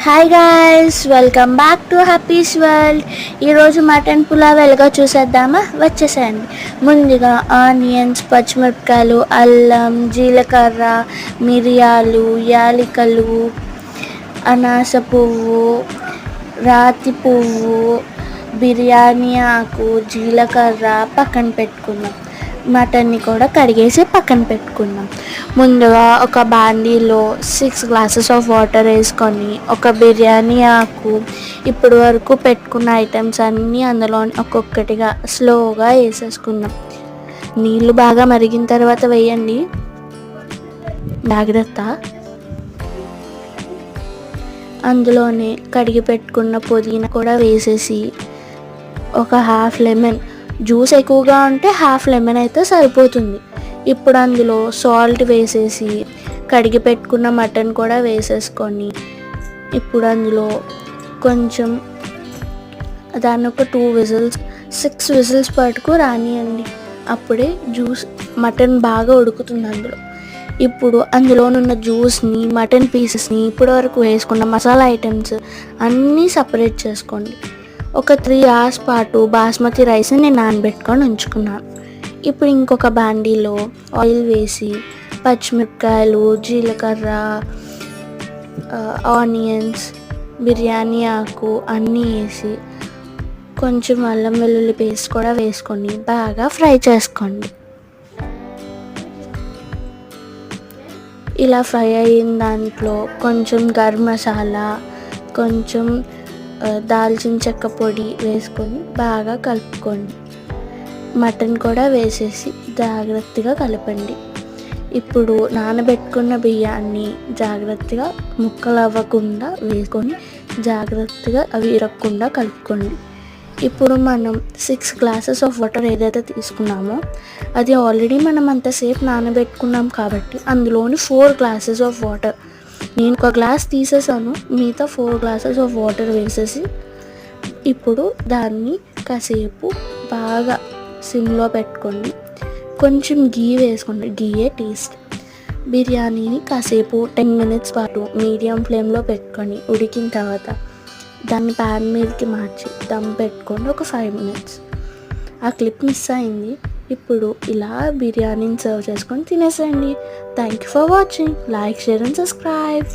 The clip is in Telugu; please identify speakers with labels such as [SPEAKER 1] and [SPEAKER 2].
[SPEAKER 1] Hi guys, welcome back to happy's world. ఈరోజు మటన్ పులావ్ ఎలాగో చూసేద్దామా? వచ్చేసేయండి. ముందుగా ఆనియన్స్, పచ్చిమిరపకాయలు, అల్లం, జీలకర్ర, మిరియాలు, యాలకులు, అనాస పువ్వు, రాతి పువ్వు, బిర్యానీ ఆకు, జీలకర్ర పక్కన పెట్టుకున్నాం. మటన్ని కూడా కడిగేసి పక్కన పెట్టుకున్నాం. ముందుగా ఒక బాండీలో 6 గ్లాసెస్ ఆఫ్ వాటర్ వేసుకొని ఒక బిర్యానీ ఆకు, ఇప్పుడు వరకు పెట్టుకున్న ఐటమ్స్ అన్నీ అందులో ఒక్కొక్కటిగా స్లోగా వేసేసుకున్నాం. నీళ్ళు బాగా మరిగిన తర్వాత వేయండి, జాగ్రత్త. అందులోనే కడిగి పెట్టుకున్న పుదీనా కూడా వేసేసి ఒక హాఫ్ లెమన్, జ్యూస్ ఎక్కువగా ఉంటే హాఫ్ లెమన్ అయితే సరిపోతుంది. ఇప్పుడు అందులో సాల్ట్ వేసేసి కడిగి పెట్టుకున్న మటన్ కూడా వేసేసుకొని ఇప్పుడు అందులో కొంచెం దాన్ని ఒక 6 విజిల్స్ పట్టుకు రానియండి. అప్పుడే జ్యూస్ మటన్ బాగా ఉడుకుతుంది అందులో. ఇప్పుడు అందులోనున్న జ్యూస్ని, మటన్ పీసెస్ని, ఇప్పటి వరకు వేసుకున్న మసాలా ఐటమ్స్ అన్నీ సపరేట్ చేసుకోండి. ఒక 3 hours పాటు బాస్మతి రైస్ని నేను నానబెట్టుకొని ఉంచుకున్నాను. ఇప్పుడు ఇంకొక బాండీలో ఆయిల్ వేసి పచ్చిమిరపకాయలు, జీలకర్ర, ఆనియన్స్, బిర్యానీ ఆకు అన్నీ వేసి కొంచెం అల్లం వెల్లుల్లి పేస్ట్ కూడా వేసుకొని బాగా ఫ్రై చేసుకోండి. ఇలా ఫ్రై అయిన దాంట్లో కొంచెం గరం మసాలా, కొంచెం దాల్చిన చెక్క పొడి వేసుకొని బాగా కలుపుకోండి. మటన్ కూడా వేసేసి జాగ్రత్తగా కలపండి. ఇప్పుడు నానబెట్టుకున్న బియ్యాన్ని జాగ్రత్తగా ముక్కలు అవ్వకుండా వేసుకొని జాగ్రత్తగా అవి ఇరగకుండా కలుపుకోండి. ఇప్పుడు మనం 6 గ్లాసెస్ ఆఫ్ వాటర్ ఏదైతే తీసుకున్నామో అది ఆల్రెడీ మనం అంతసేపు నానబెట్టుకున్నాం కాబట్టి అందులోని 4 గ్లాసెస్ ఆఫ్ వాటర్, నేను ఒక గ్లాస్ తీసేసాను, మిగతా 4 గ్లాసెస్ ఆఫ్ వాటర్ వేసేసి ఇప్పుడు దాన్ని కాసేపు బాగా సిమ్లో పెట్టుకోండి. కొంచెం గీ వేసుకోండి, గీయే టేస్ట్. బిర్యానీని కాసేపు 10 minutes పాటు మీడియం ఫ్లేమ్లో పెట్టుకొని ఉడికిన తర్వాత దాన్ని ప్యాన్ మీదకి మార్చి దమ్ పెట్టుకోండి ఒక 5 minutes. ఆ క్లిప్ మిస్ అయింది. ఇప్పుడు ఇలా బిర్యానీని సర్వ్ చేసుకొని తినేసేయండి. Thank you for watching. Like, share and subscribe.